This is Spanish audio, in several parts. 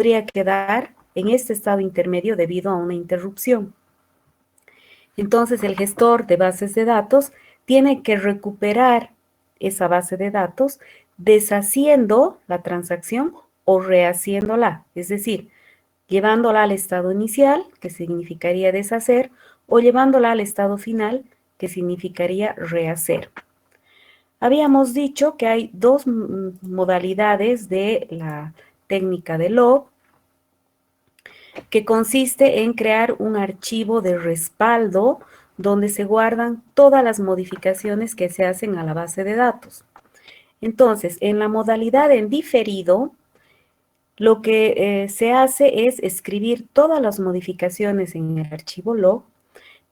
podría quedar en este estado intermedio debido a una interrupción. Entonces, el gestor de bases de datos tiene que recuperar esa base de datos deshaciendo la transacción o rehaciéndola, es decir, llevándola al estado inicial, que significaría deshacer, o llevándola al estado final, que significaría rehacer. Habíamos dicho que hay dos modalidades de la técnica de log, que consiste en crear un archivo de respaldo donde se guardan todas las modificaciones que se hacen a la base de datos. Entonces, en la modalidad en diferido, lo que se hace es escribir todas las modificaciones en el archivo log,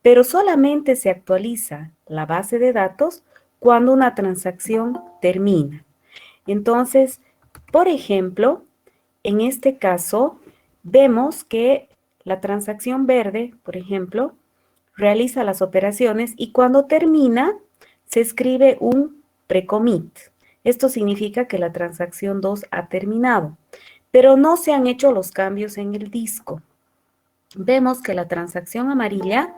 pero solamente se actualiza la base de datos cuando una transacción termina. Entonces, por ejemplo, en este caso, vemos que la transacción verde, por ejemplo, realiza las operaciones y cuando termina, se escribe un precommit. Esto significa que la transacción 2 ha terminado, pero no se han hecho los cambios en el disco. Vemos que la transacción amarilla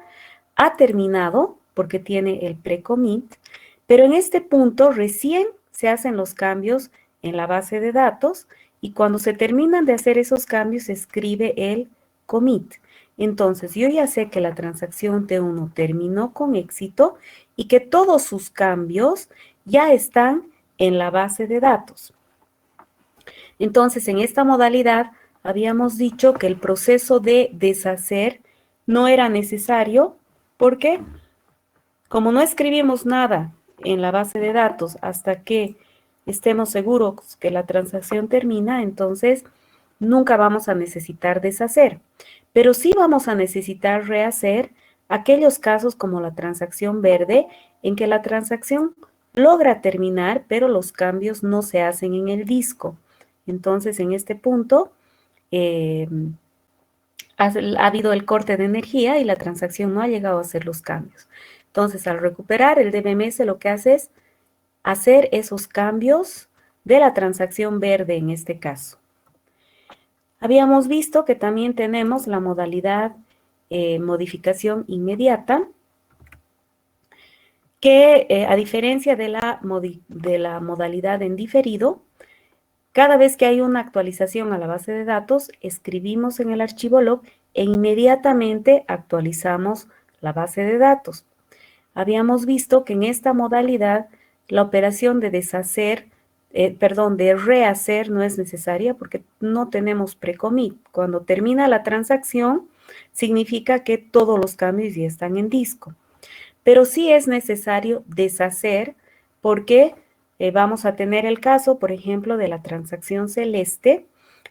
ha terminado porque tiene el precommit, pero en este punto recién se hacen los cambios en la base de datos y cuando se terminan de hacer esos cambios se escribe el commit. Entonces yo ya sé que la transacción T1 terminó con éxito y que todos sus cambios ya están en la base de datos. Entonces en esta modalidad habíamos dicho que el proceso de deshacer no era necesario porque como no escribimos nada en la base de datos hasta que estemos seguros que la transacción termina, entonces nunca vamos a necesitar deshacer. Pero sí vamos a necesitar rehacer aquellos casos como la transacción verde, en que la transacción logra terminar, pero los cambios no se hacen en el disco. Entonces, en este punto, ha habido el corte de energía y la transacción no ha llegado a hacer los cambios. Entonces, al recuperar el DBMS, lo que hace es hacer esos cambios de la transacción verde en este caso. Habíamos visto que también tenemos la modalidad modificación inmediata, que a diferencia de la modalidad en diferido, cada vez que hay una actualización a la base de datos, escribimos en el archivo log e inmediatamente actualizamos la base de datos. Habíamos visto que en esta modalidad la operación de deshacer, de rehacer no es necesaria porque no tenemos precommit. Cuando termina la transacción, significa que todos los cambios ya están en disco. Pero sí es necesario deshacer porque vamos a tener el caso, por ejemplo, de la transacción celeste,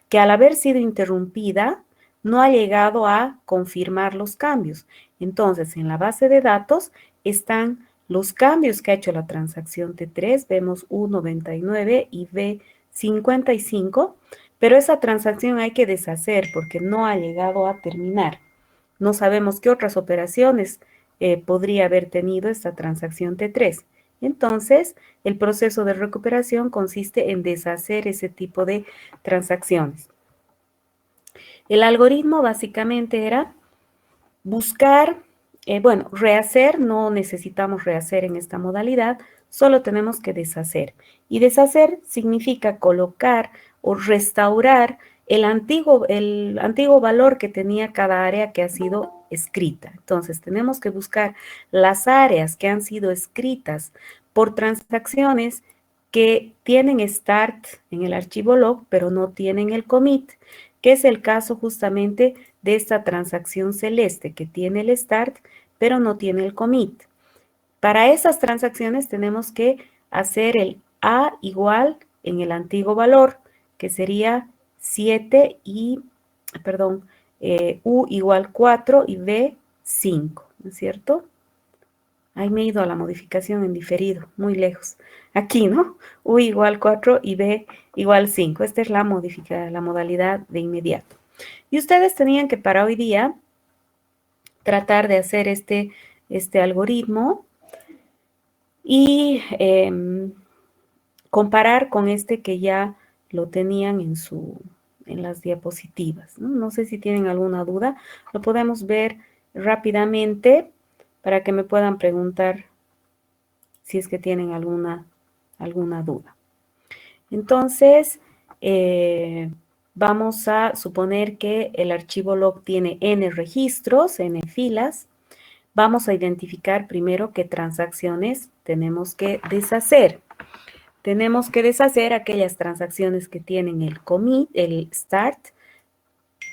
que al haber sido interrumpida, no ha llegado a confirmar los cambios. Entonces, en la base de datos están los cambios que ha hecho la transacción T3, vemos U99 y B55, pero esa transacción hay que deshacer porque no ha llegado a terminar. No sabemos qué otras operaciones podría haber tenido esta transacción T3. Entonces, el proceso de recuperación consiste en deshacer ese tipo de transacciones. El algoritmo básicamente era buscar, rehacer, no necesitamos rehacer en esta modalidad, solo tenemos que deshacer. Y deshacer significa colocar o restaurar el antiguo valor que tenía cada área que ha sido escrita. Entonces, tenemos que buscar las áreas que han sido escritas por transacciones que tienen start en el archivo log, pero no tienen el commit, que es el caso justamente de esta transacción celeste que tiene el start, pero no tiene el commit. Para esas transacciones tenemos que hacer el A igual en el antiguo valor, que sería 7 y, U igual 4 y B 5, ¿no es cierto? Ahí me he ido a la modificación en diferido, muy lejos. Aquí, ¿no? U igual 4 y B igual 5. Esta es la modalidad de inmediato. Y ustedes tenían que para hoy día tratar de hacer este algoritmo y comparar con este que ya lo tenían en su en las diapositivas, ¿no? No sé si tienen alguna duda. Lo podemos ver rápidamente para que me puedan preguntar si es que tienen alguna duda. Entonces, vamos a suponer que el archivo log tiene n registros, n filas. Vamos a identificar primero qué transacciones tenemos que deshacer. Tenemos que deshacer aquellas transacciones que tienen el commit, el start,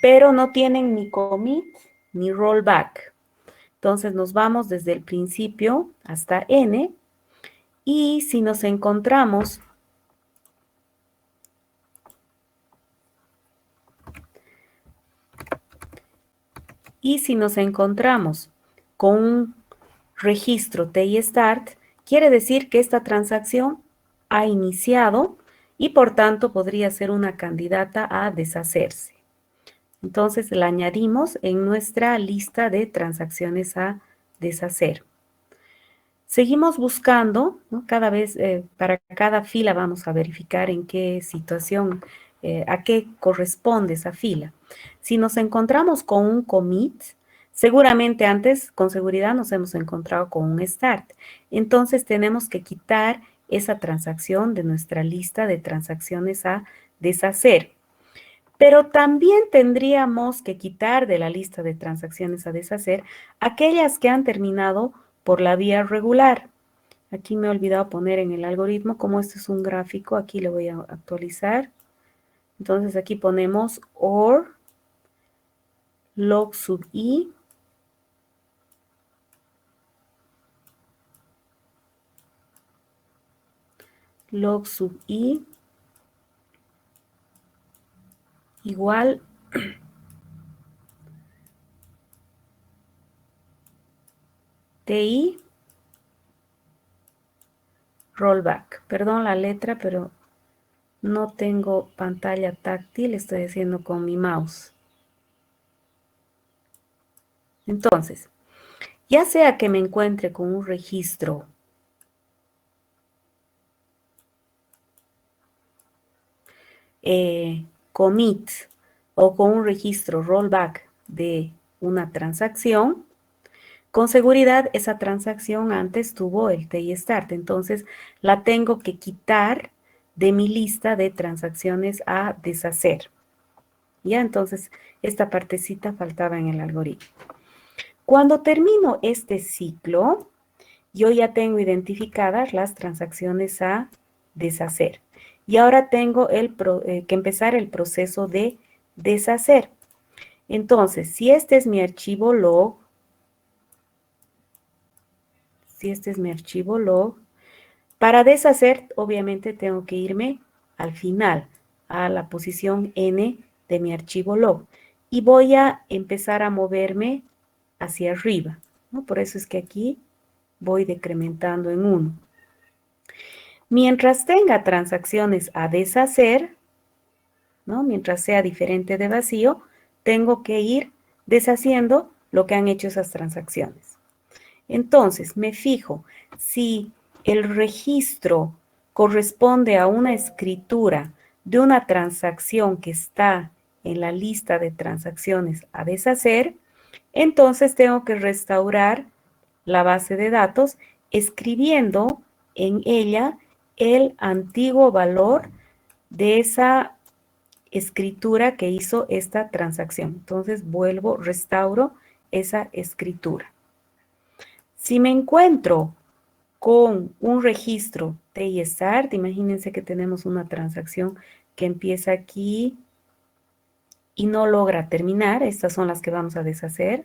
pero no tienen ni commit ni rollback. Entonces nos vamos desde el principio hasta n, y si nos encontramos con un registro TI Start, quiere decir que esta transacción ha iniciado y por tanto podría ser una candidata a deshacerse. Entonces la añadimos en nuestra lista de transacciones a deshacer. Seguimos buscando, ¿no? Cada vez, para cada fila vamos a verificar en qué situación, a qué corresponde esa fila. Si nos encontramos con un commit, seguramente antes, con seguridad, nos hemos encontrado con un start. Entonces tenemos que quitar esa transacción de nuestra lista de transacciones a deshacer. Pero también tendríamos que quitar de la lista de transacciones a deshacer aquellas que han terminado por la vía regular. Aquí me he olvidado poner en el algoritmo, como este es un gráfico, aquí le voy a actualizar. Entonces aquí ponemos OR log sub i igual TI rollback. Perdón la letra, pero no tengo pantalla táctil, estoy haciendo con mi mouse. Entonces, ya sea que me encuentre con un registro commit o con un registro rollback de una transacción, con seguridad esa transacción antes tuvo el TI Start, entonces la tengo que quitar de mi lista de transacciones a deshacer. Ya, entonces esta partecita faltaba en el algoritmo. Cuando termino este ciclo, yo ya tengo identificadas las transacciones a deshacer. Y ahora tengo que empezar el proceso de deshacer. Entonces, si este es mi archivo log, para deshacer, obviamente tengo que irme al final, a la posición N de mi archivo log. Y voy a empezar a moverme hacia arriba, ¿no? Por eso es que aquí voy decrementando en 1. Mientras tenga transacciones a deshacer, ¿no? Mientras sea diferente de vacío, tengo que ir deshaciendo lo que han hecho esas transacciones. Entonces, me fijo si el registro corresponde a una escritura de una transacción que está en la lista de transacciones a deshacer, entonces tengo que restaurar la base de datos escribiendo en ella el antiguo valor de esa escritura que hizo esta transacción. Entonces vuelvo, restauro esa escritura. Si me encuentro con un registro TI Start, imagínense que tenemos una transacción que empieza aquí y no logra terminar, estas son las que vamos a deshacer,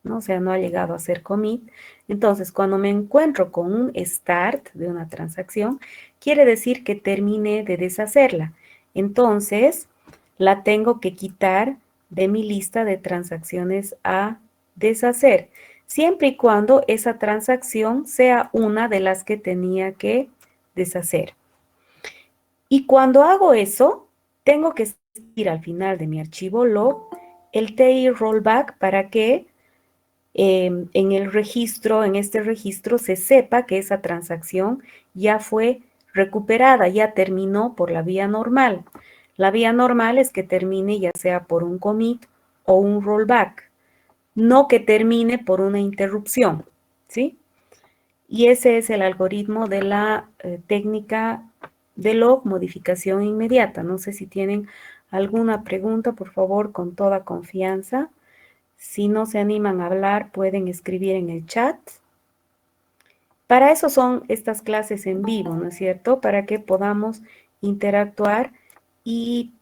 ¿no? O sea, no ha llegado a ser commit. Entonces, cuando me encuentro con un start de una transacción, quiere decir que terminé de deshacerla. Entonces, la tengo que quitar de mi lista de transacciones a deshacer, siempre y cuando esa transacción sea una de las que tenía que deshacer. Y cuando hago eso, tengo que ir al final de mi archivo log el TI rollback para que en este registro se sepa que esa transacción ya fue recuperada, ya terminó por la vía normal. La vía normal es que termine ya sea por un commit o un rollback, no que termine por una interrupción, ¿sí? Y ese es el algoritmo de la técnica de log modificación inmediata. No sé si tienen alguna pregunta, por favor, con toda confianza. Si no se animan a hablar, pueden escribir en el chat. Para eso son estas clases en vivo, ¿no es cierto? Para que podamos interactuar y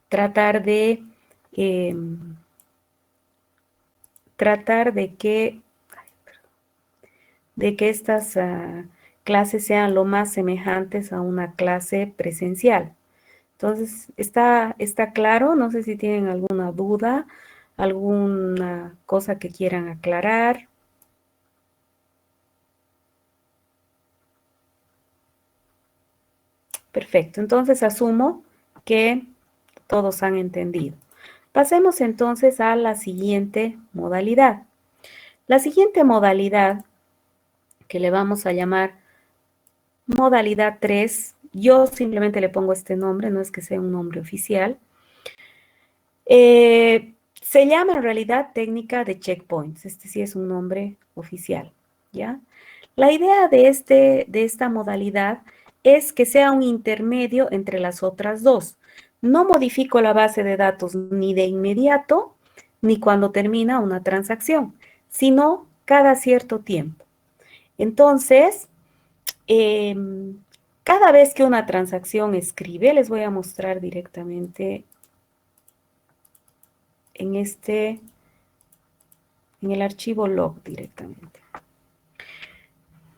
tratar de eh, que estas clases sean lo más semejantes a una clase presencial. Entonces, está claro, no sé si tienen alguna duda, alguna cosa que quieran aclarar. Perfecto, entonces asumo que todos han entendido. Pasemos entonces a la siguiente modalidad. La siguiente modalidad, que le vamos a llamar modalidad 3, yo simplemente le pongo este nombre, no es que sea un nombre oficial, se llama en realidad técnica de checkpoints. Este sí es un nombre oficial, ¿ya? La idea de esta modalidad es que sea un intermedio entre las otras dos. No modifico la base de datos ni de inmediato, ni cuando termina una transacción, sino cada cierto tiempo. Entonces, cada vez que una transacción escribe, les voy a mostrar directamente en el archivo log directamente.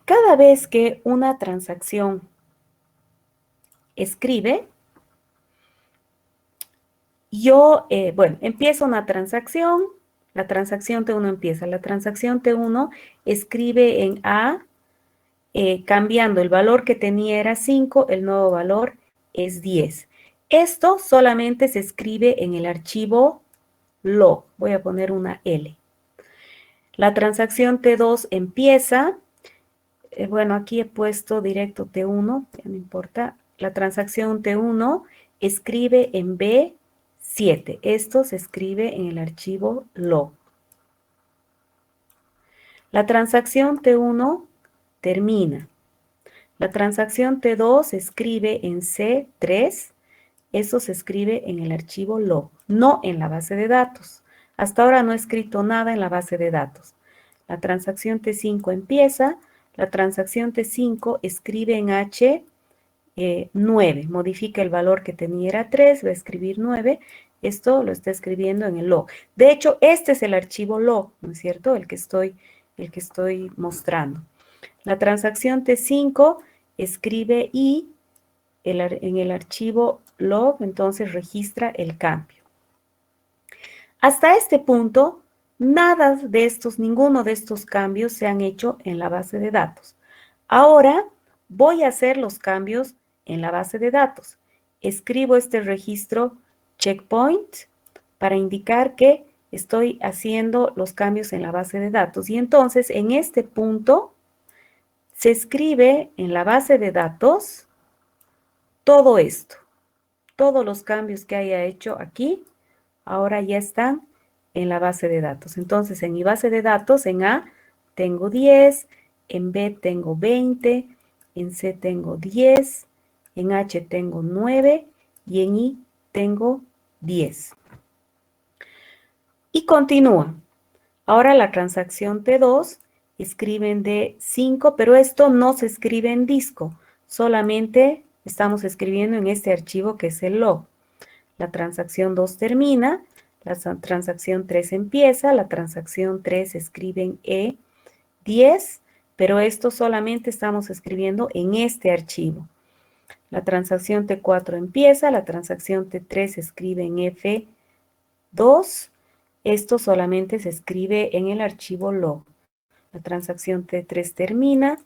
Cada vez que una transacción escribe, yo, empiezo una transacción, la transacción T1 empieza, la transacción T1 escribe en A, cambiando el valor que tenía era 5, el nuevo valor es 10. Esto solamente se escribe en el archivo log, voy a poner una L. La transacción T2 empieza, bueno, aquí he puesto directo T1, ya no importa. La transacción T1 escribe en B7. Esto se escribe en el archivo log. La transacción T1 termina. La transacción T2 se escribe en C3. Eso se escribe en el archivo log, no en la base de datos. Hasta ahora no he escrito nada en la base de datos. La transacción T5 empieza. La transacción T5 escribe en H9, modifica el valor que tenía era 3, va a escribir 9, esto lo está escribiendo en el log. De hecho, este es el archivo log, ¿no es cierto? El que estoy mostrando. La transacción T5 escribe I en el archivo log, entonces registra el cambio. Hasta este punto, ninguno de estos cambios se han hecho en la base de datos. Ahora voy a hacer los cambios en la base de datos. Escribo este registro checkpoint para indicar que estoy haciendo los cambios en la base de datos. Y entonces, en este punto, se escribe en la base de datos todo esto. Todos los cambios que haya hecho aquí, ahora ya están en la base de datos. Entonces, en mi base de datos, en A tengo 10, en B tengo 20, en C tengo 10, en H tengo 9 y en I tengo 10. Y continúa. Ahora la transacción T2 escriben de 5, pero esto no se escribe en disco, solamente estamos escribiendo en este archivo que es el log. La transacción 2 termina, la transacción 3 empieza, la transacción 3 escribe en E10, pero esto solamente estamos escribiendo en este archivo. La transacción T4 empieza, la transacción T3 escribe en F2, esto solamente se escribe en el archivo log. La transacción T3 termina,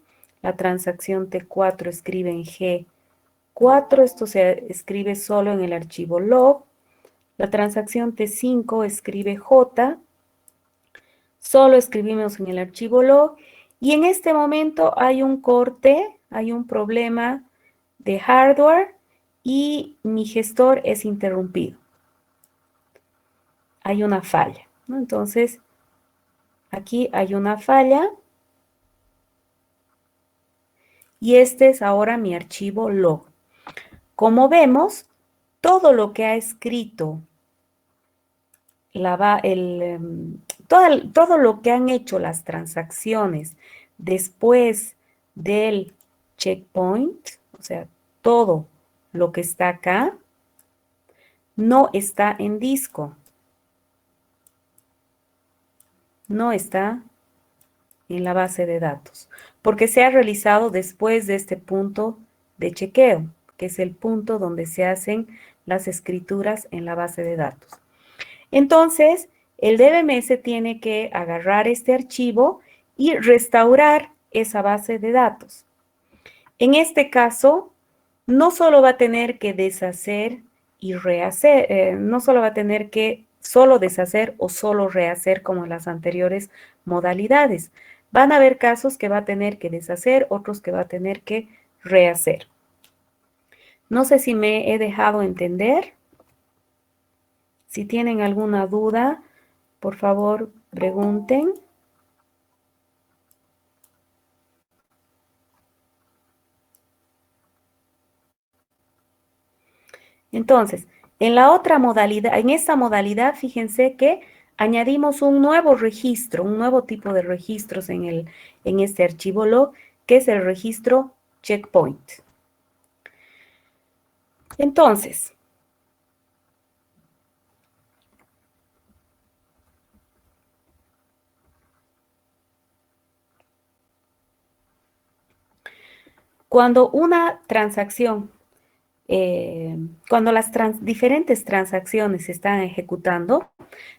la transacción T4 escribe en G4, esto se escribe solo en el archivo log. La transacción T5 escribe J, solo escribimos en el archivo log, y en este momento hay un corte, hay un problema de hardware, y mi gestor es interrumpido. Hay una falla, ¿no? Entonces, aquí hay una falla y este es ahora mi archivo log. Como vemos, todo lo que ha escrito, todo lo que han hecho las transacciones después del checkpoint, o sea, todo lo que está acá, no está en disco, no está en la base de datos, porque se ha realizado después de este punto de chequeo, que es el punto donde se hacen las escrituras en la base de datos. Entonces, el DBMS tiene que agarrar este archivo y restaurar esa base de datos. En este caso, no solo va a tener que deshacer y rehacer, no solo va a tener que solo deshacer o solo rehacer como en las anteriores modalidades. Van a haber casos que va a tener que deshacer, otros que va a tener que rehacer. No sé si me he dejado entender. Si tienen alguna duda, por favor, pregunten. Entonces, en la otra modalidad, en esta modalidad, fíjense que añadimos un nuevo registro, un nuevo tipo de registros en este archivo log, que es el registro checkpoint. Entonces, cuando una transacción, cuando las diferentes transacciones se están ejecutando,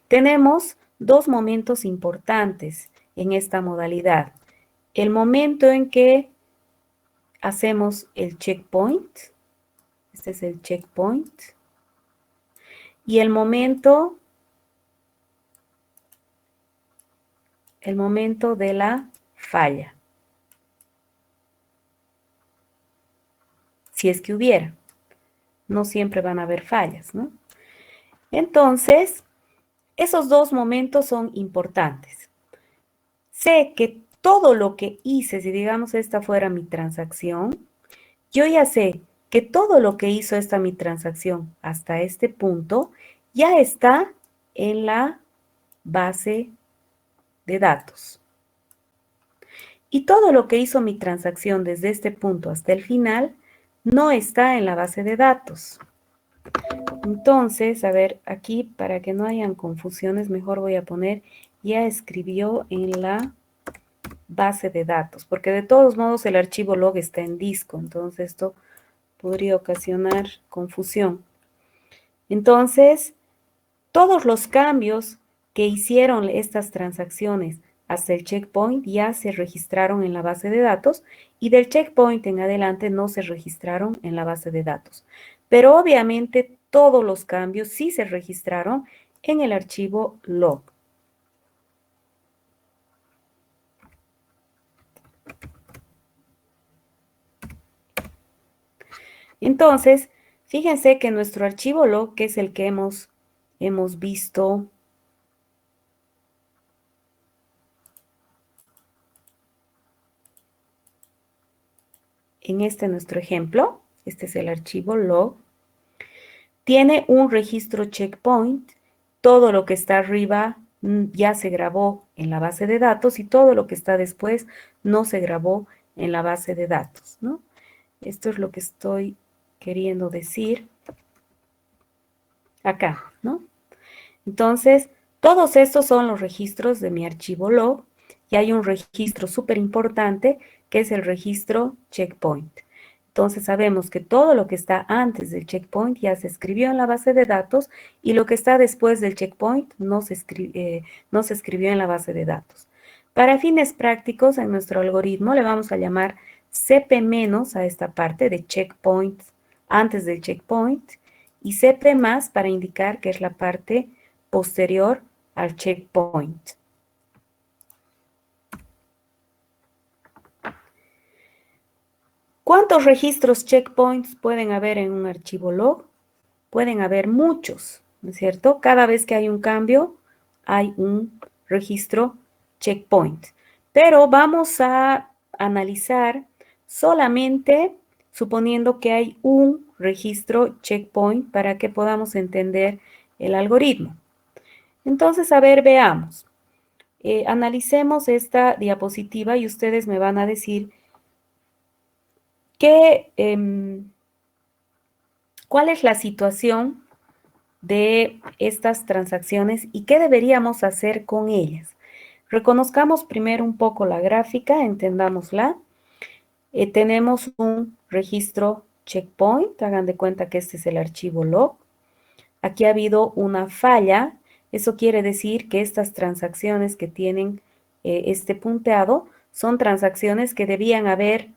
tenemos dos momentos importantes en esta modalidad. El momento en que hacemos el checkpoint, este es el checkpoint, y el momento de la falla, si es que hubiera. No siempre van a haber fallas, ¿no? Entonces, esos dos momentos son importantes. Sé que todo lo que hice, si digamos esta fuera mi transacción, yo ya sé que todo lo que hizo esta mi transacción hasta este punto ya está en la base de datos. Y todo lo que hizo mi transacción desde este punto hasta el final no está en la base de datos. Entonces, a ver, aquí para que no hayan confusiones, mejor voy a poner ya escribió en la base de datos, porque de todos modos el archivo log está en disco, entonces esto podría ocasionar confusión. Entonces, todos los cambios que hicieron estas transacciones hasta el checkpoint ya se registraron en la base de datos y del checkpoint en adelante no se registraron en la base de datos. Pero obviamente todos los cambios sí se registraron en el archivo log. Entonces, fíjense que nuestro archivo log, que es el que hemos visto en nuestro ejemplo, este es el archivo log, tiene un registro checkpoint, todo lo que está arriba ya se grabó en la base de datos y todo lo que está después no se grabó en la base de datos, ¿no? Esto es lo que estoy queriendo decir acá, ¿no? Entonces, todos estos son los registros de mi archivo log y hay un registro súper importante que es el registro checkpoint. Entonces sabemos que todo lo que está antes del checkpoint ya se escribió en la base de datos y lo que está después del checkpoint no se escribió en la base de datos. Para fines prácticos, en nuestro algoritmo le vamos a llamar CP- a esta parte de checkpoint antes del checkpoint y CP+ para indicar que es la parte posterior al checkpoint. ¿Cuántos registros checkpoints pueden haber en un archivo log? Pueden haber muchos, ¿no es cierto? Cada vez que hay un cambio, hay un registro checkpoint. Pero vamos a analizar solamente suponiendo que hay un registro checkpoint para que podamos entender el algoritmo. Entonces, a ver, veamos. Analicemos esta diapositiva y ustedes me van a decir cuál es la situación de estas transacciones y qué deberíamos hacer con ellas. Reconozcamos primero un poco la gráfica, entendámosla. Tenemos un registro checkpoint, hagan de cuenta que este es el archivo log. Aquí ha habido una falla, eso quiere decir que estas transacciones que tienen este punteado son transacciones que debían haber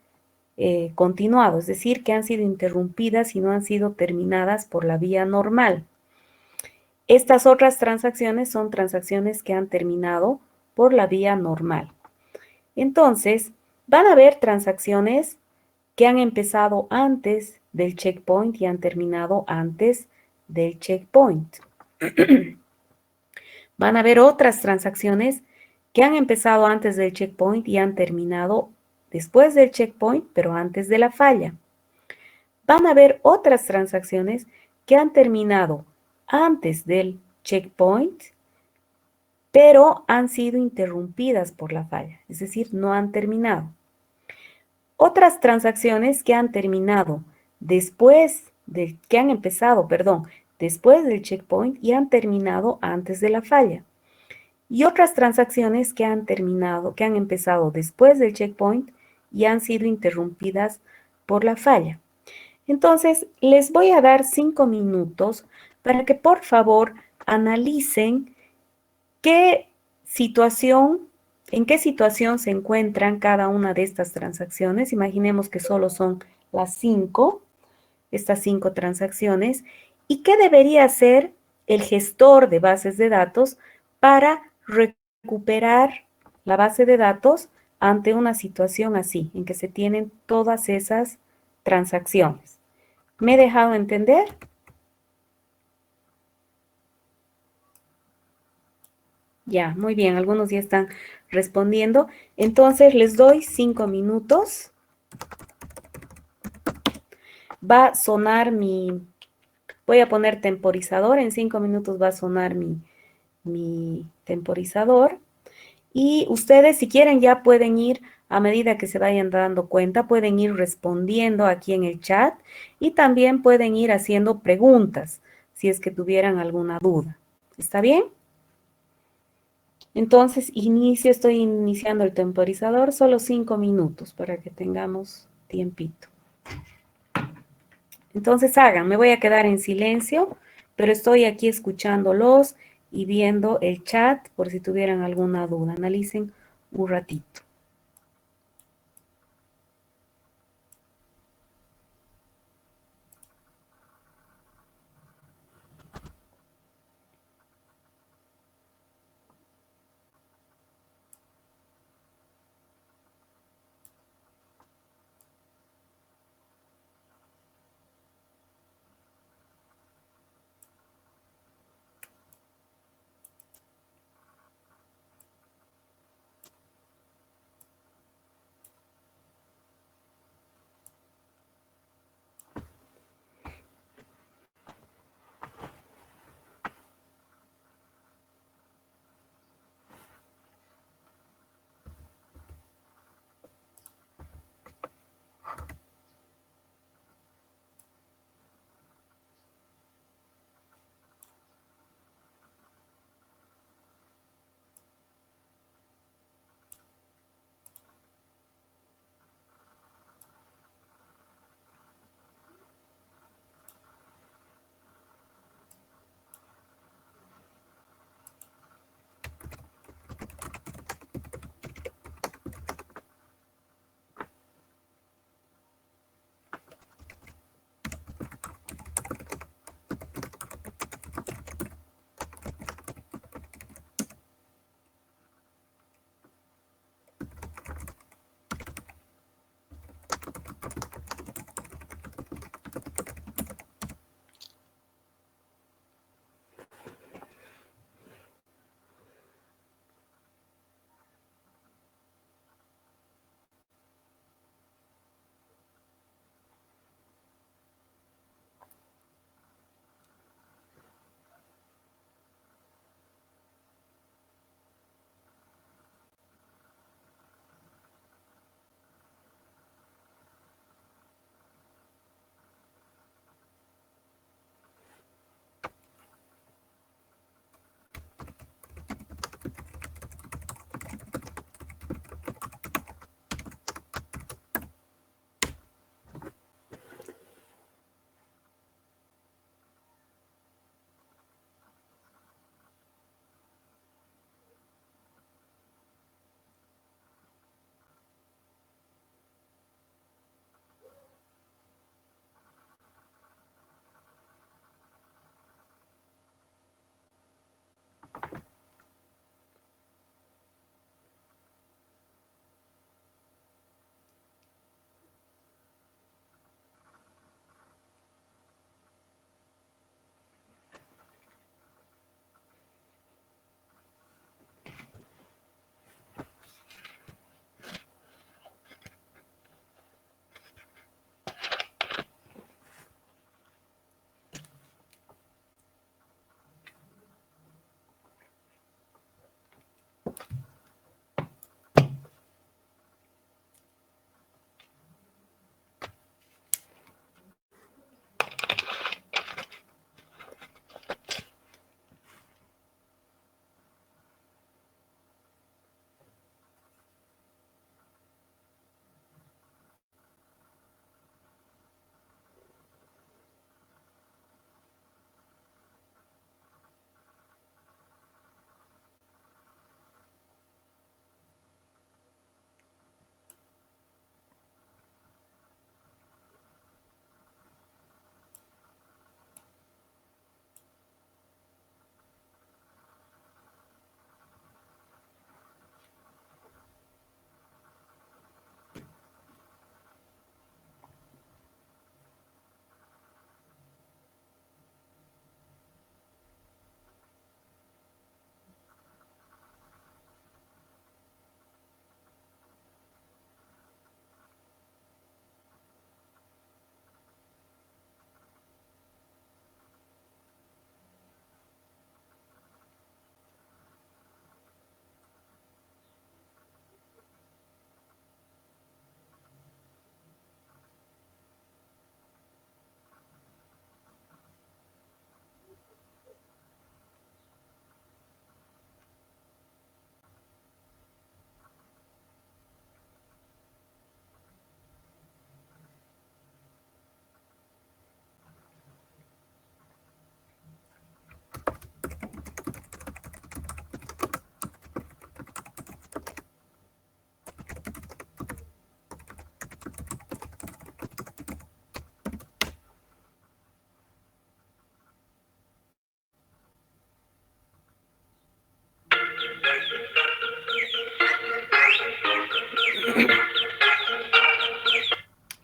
continuado, es decir, que han sido interrumpidas y no han sido terminadas por la vía normal. Estas otras transacciones son transacciones que han terminado por la vía normal. Entonces, van a haber transacciones que han empezado antes del checkpoint y han terminado antes del checkpoint. Van a haber otras transacciones que han empezado antes del checkpoint y han terminado después del checkpoint, pero antes de la falla. Van a haber otras transacciones que han terminado antes del checkpoint, pero han sido interrumpidas por la falla, es decir, no han terminado. Otras transacciones que han terminado que han empezado, después del checkpoint y han terminado antes de la falla. Y otras transacciones que han empezado después del checkpoint y han sido interrumpidas por la falla. Entonces, les voy a dar 5 minutos para que por favor analicen en qué situación se encuentran cada una de estas transacciones. Imaginemos que solo son estas 5 transacciones, y qué debería hacer el gestor de bases de datos para recuperar la base de datos ante una situación así, en que se tienen todas esas transacciones. ¿Me he dejado entender? Ya, muy bien, algunos ya están respondiendo. Entonces, les doy 5 minutos. Va a sonar voy a poner temporizador, en 5 minutos va a sonar mi temporizador. Y ustedes, si quieren, ya pueden ir, a medida que se vayan dando cuenta, pueden ir respondiendo aquí en el chat y también pueden ir haciendo preguntas si es que tuvieran alguna duda. ¿Está bien? Entonces, estoy iniciando el temporizador, solo 5 minutos para que tengamos tiempito. Entonces me voy a quedar en silencio, pero estoy aquí escuchándolos y viendo el chat por si tuvieran alguna duda. Analicen un ratito.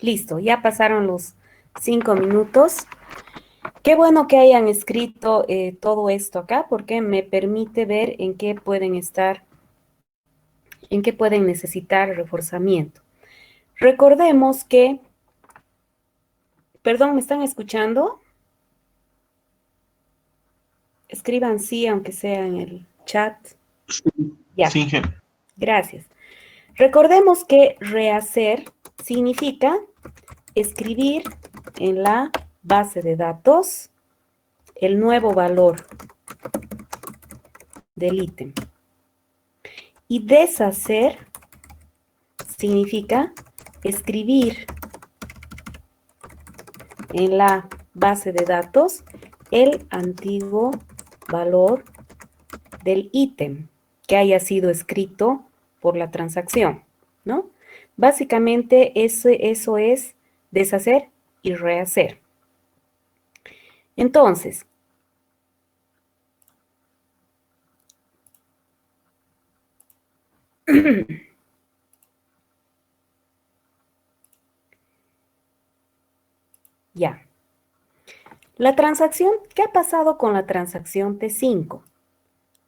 Listo, ya pasaron los 5 minutos. Qué bueno que hayan escrito todo esto acá porque me permite ver en qué pueden estar, en qué pueden necesitar reforzamiento. Recordemos que, perdón, ¿me están escuchando? Escriban sí, aunque sea en el chat. Ya, Sí, gracias. Recordemos que rehacer significa escribir en la base de datos el nuevo valor del ítem. Y deshacer significa escribir en la base de datos el antiguo valor del ítem que haya sido escrito por la transacción, ¿no? Básicamente eso es deshacer y rehacer. Entonces, ya. La transacción, ¿qué ha pasado con la transacción T5?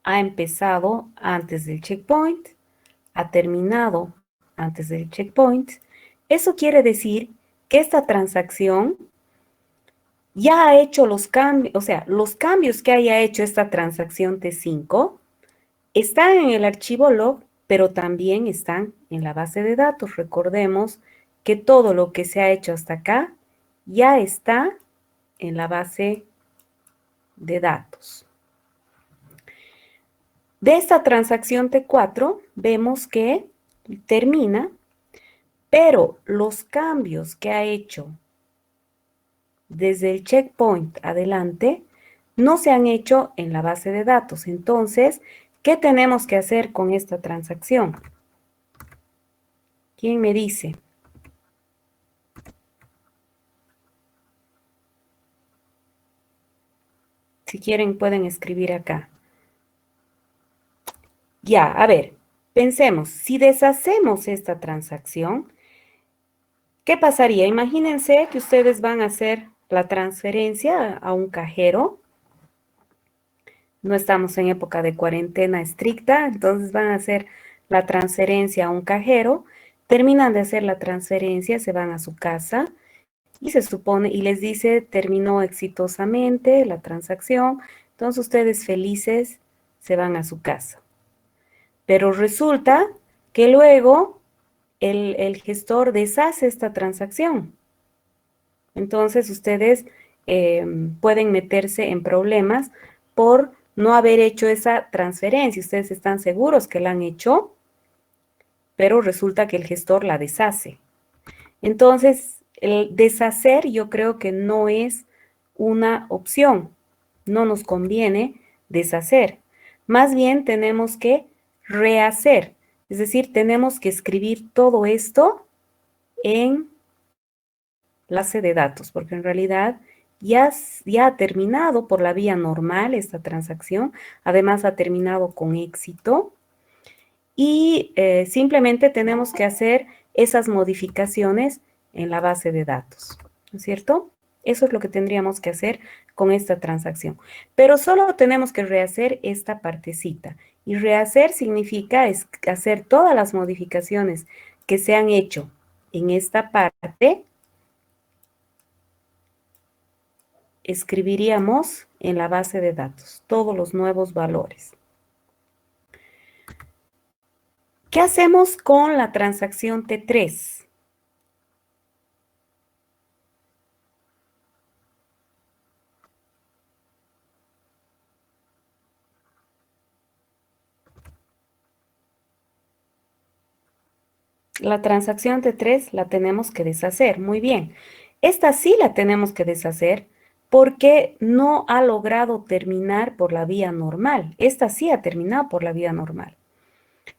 Ha empezado antes del checkpoint, ha terminado antes del checkpoint. Eso quiere decir que esta transacción ya ha hecho los cambios, o sea, los cambios que haya hecho esta transacción T5 están en el archivo log, pero también están en la base de datos. Recordemos que todo lo que se ha hecho hasta acá ya está en la base de datos. De esta transacción T4 vemos que termina, pero los cambios que ha hecho desde el checkpoint adelante no se han hecho en la base de datos. Entonces, ¿qué tenemos que hacer con esta transacción? ¿Quién me dice? Si quieren, pueden escribir acá. Ya, a ver, pensemos, si deshacemos esta transacción, ¿qué pasaría? Imagínense que ustedes van a hacer la transferencia a un cajero. No estamos en época de cuarentena estricta, entonces van a hacer la transferencia a un cajero, terminan de hacer la transferencia, se van a su casa y se supone, y les dice, terminó exitosamente la transacción, entonces ustedes felices se van a su casa. Pero resulta que luego el gestor deshace esta transacción. Entonces ustedes pueden meterse en problemas por no haber hecho esa transferencia. Ustedes están seguros que la han hecho, pero resulta que el gestor la deshace. Entonces, el deshacer yo creo que no es una opción. No nos conviene deshacer. Más bien tenemos que rehacer. Es decir, tenemos que escribir todo esto en la base de datos, porque en realidad ya ha terminado por la vía normal esta transacción. Además, ha terminado con éxito. Y simplemente tenemos que hacer esas modificaciones en la base de datos, ¿no es cierto? Eso es lo que tendríamos que hacer con esta transacción. Pero solo tenemos que rehacer esta partecita. Y rehacer significa hacer todas las modificaciones que se han hecho en esta parte. Escribiríamos en la base de datos todos los nuevos valores. ¿Qué hacemos con la transacción T3? La transacción T3 la tenemos que deshacer. Muy bien. Esta sí la tenemos que deshacer porque no ha logrado terminar por la vía normal. Esta sí ha terminado por la vía normal.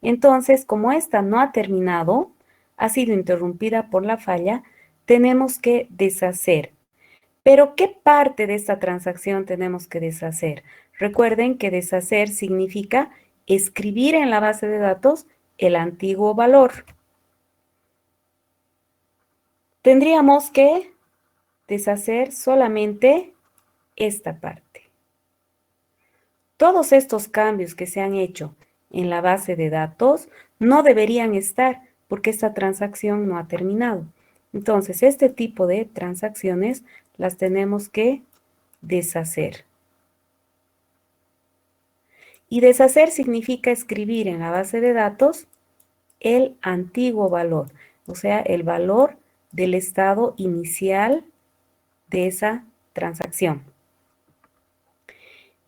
Entonces, como esta no ha terminado, ha sido interrumpida por la falla, tenemos que deshacer. Pero, ¿qué parte de esta transacción tenemos que deshacer? Recuerden que deshacer significa escribir en la base de datos el antiguo valor. tendríamos que deshacer solamente esta parte. Todos estos cambios que se han hecho en la base de datos no deberían estar porque esta transacción no ha terminado. Entonces, este tipo de transacciones las tenemos que deshacer. Y deshacer significa escribir en la base de datos el antiguo valor, o sea, el valor del estado inicial de esa transacción.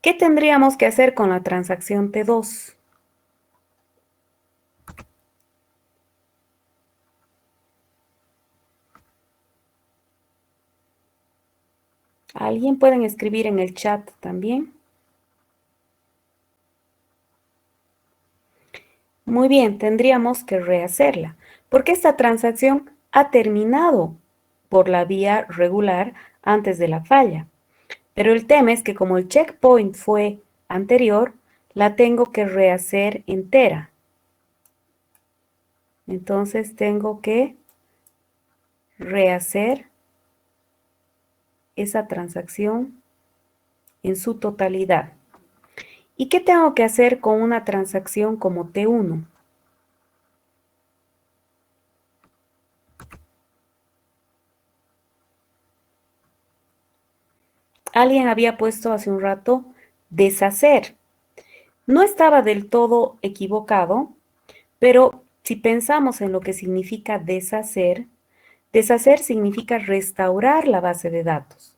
¿Qué tendríamos que hacer con la transacción T2? ¿Alguien pueden escribir en el chat también? Muy bien, tendríamos que rehacerla, porque esta transacción ha terminado por la vía regular antes de la falla. Pero el tema es que como el checkpoint fue anterior, la tengo que rehacer entera. Entonces tengo que rehacer esa transacción en su totalidad. ¿Y qué tengo que hacer con una transacción como T1? Alguien había puesto hace un rato deshacer. No estaba del todo equivocado, pero si pensamos en lo que significa deshacer, deshacer significa restaurar la base de datos.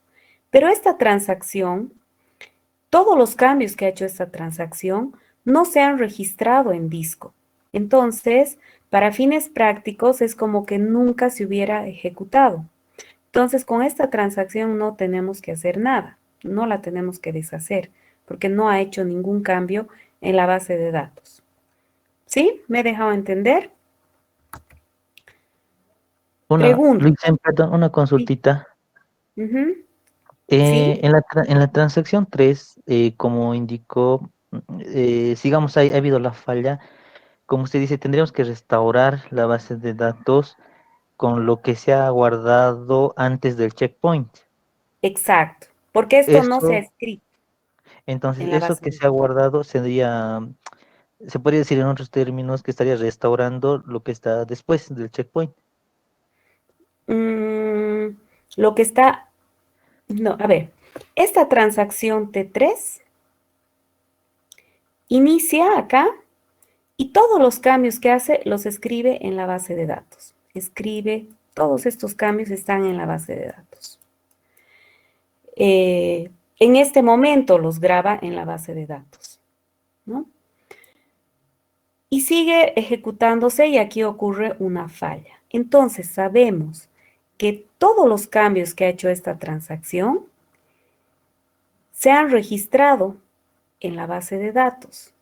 Pero esta transacción, todos los cambios que ha hecho esta transacción no se han registrado en disco. Entonces, para fines prácticos es como que nunca se hubiera ejecutado. Entonces, con esta transacción no tenemos que hacer nada, no la tenemos que deshacer, porque no ha hecho ningún cambio en la base de datos. ¿Sí? ¿Me he dejado entender? Pregunta. Luis, perdón, una Sí. consultita. Ujú. ¿Sí? En la transacción 3, como indicó, sigamos, ha habido la falla. Como usted dice, tendríamos que restaurar la base de datos con lo que se ha guardado antes del checkpoint. Exacto. Porque esto no se ha Eso, escrito entonces, en la eso base que de se ha datos. guardado sería, se podría decir en otros términos que estaría restaurando lo que está después del checkpoint. Mm, lo que está, no, a ver, esta transacción T3 inicia acá y todos los cambios que hace los escribe en la base de datos. Escribe, todos estos cambios están en la base de datos. En este momento los graba en la base de datos, ¿no? Y sigue ejecutándose y aquí ocurre una falla. Entonces sabemos que todos los cambios que ha hecho esta transacción se han registrado en la base de datos.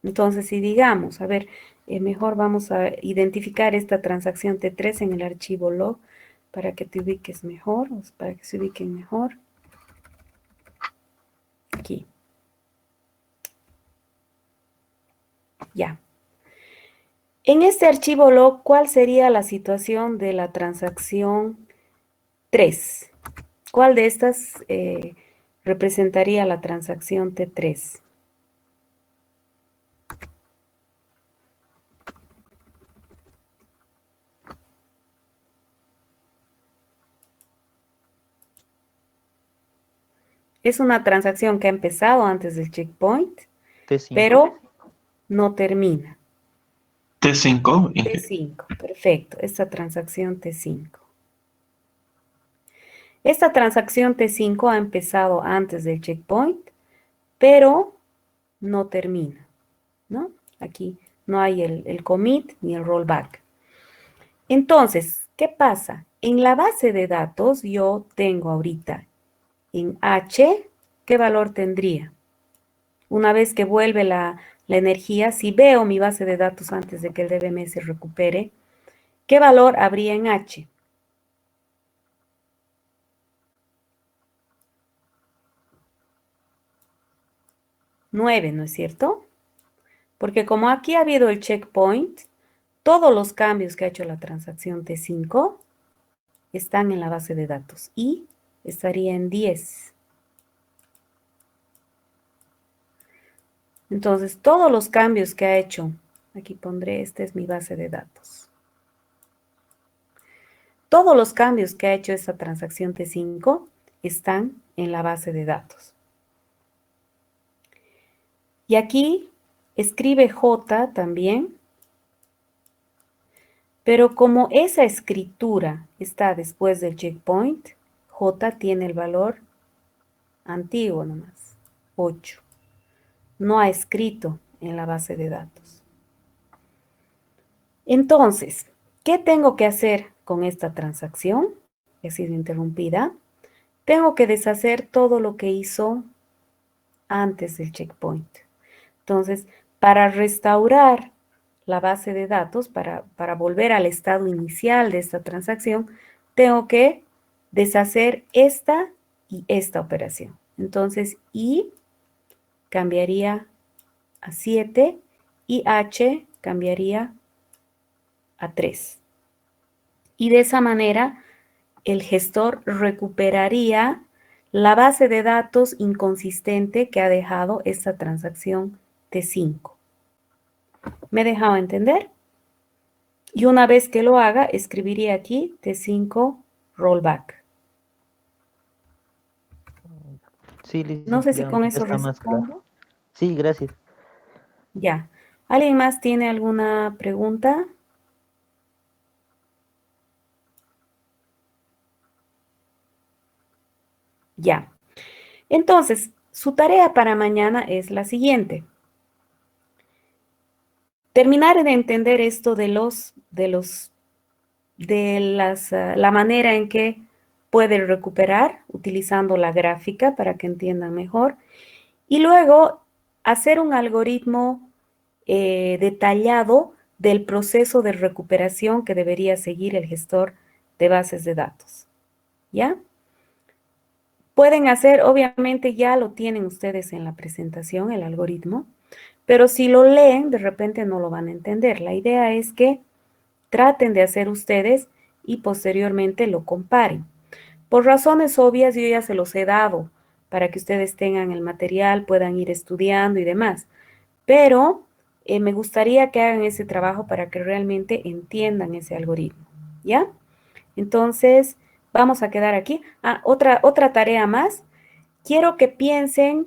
Entonces, si digamos, a ver, mejor vamos a identificar esta transacción T3 en el archivo log para que te ubiques mejor, para que se ubiquen mejor. Aquí. Ya. En este archivo log, ¿cuál sería la situación de la transacción 3? ¿Cuál de estas representaría la transacción T3? Es una transacción que ha empezado antes del checkpoint, T5. pero no termina. T5. T5, perfecto. Esta transacción T5. Esta transacción T5 ha empezado antes del checkpoint, pero no termina, ¿no? Aquí no hay el commit ni el rollback. Entonces, ¿qué pasa? En la base de datos yo tengo ahorita en H, ¿qué valor tendría? Una vez que vuelve la energía, si veo mi base de datos antes de que el DBM se recupere, ¿qué valor habría en H? 9, ¿no es cierto? Porque como aquí ha habido el checkpoint, todos los cambios que ha hecho la transacción T5 están en la base de datos y estaría en 10. Entonces, todos los cambios que ha hecho, aquí pondré, esta es mi base de datos. Todos los cambios que ha hecho esta transacción T5 están en la base de datos. Y aquí escribe J también, pero como esa escritura está después del checkpoint, J tiene el valor antiguo nomás, 8. No ha escrito en la base de datos. Entonces, ¿qué tengo que hacer con esta transacción que ha sido interrumpida? Tengo que deshacer todo lo que hizo antes del checkpoint. Entonces, para restaurar la base de datos, para volver al estado inicial de esta transacción, tengo que deshacer esta y esta operación. Entonces, I cambiaría a 7 y H cambiaría a 3. Y de esa manera, el gestor recuperaría la base de datos inconsistente que ha dejado esta transacción T5. ¿Me he dejado entender? Y una vez que lo haga, escribiría aquí T5 rollback. Sí, Liz, No sé si ya, con ya eso está más claro. respondo. Sí, gracias. Ya. ¿Alguien más tiene alguna pregunta? Ya. Entonces, su tarea para mañana es la siguiente. Terminar de entender esto de la manera en que puede recuperar utilizando la gráfica para que entiendan mejor. Y luego hacer un algoritmo detallado del proceso de recuperación que debería seguir el gestor de bases de datos. ¿Ya? Pueden hacer, obviamente ya lo tienen ustedes en la presentación, el algoritmo, pero si lo leen, de repente no lo van a entender. La idea es que traten de hacer ustedes y posteriormente lo comparen. Por razones obvias, yo ya se los he dado para que ustedes tengan el material, puedan ir estudiando y demás. Pero me gustaría que hagan ese trabajo para que realmente entiendan ese algoritmo. ¿Ya? Entonces, vamos a quedar aquí. Otra tarea más. Quiero que piensen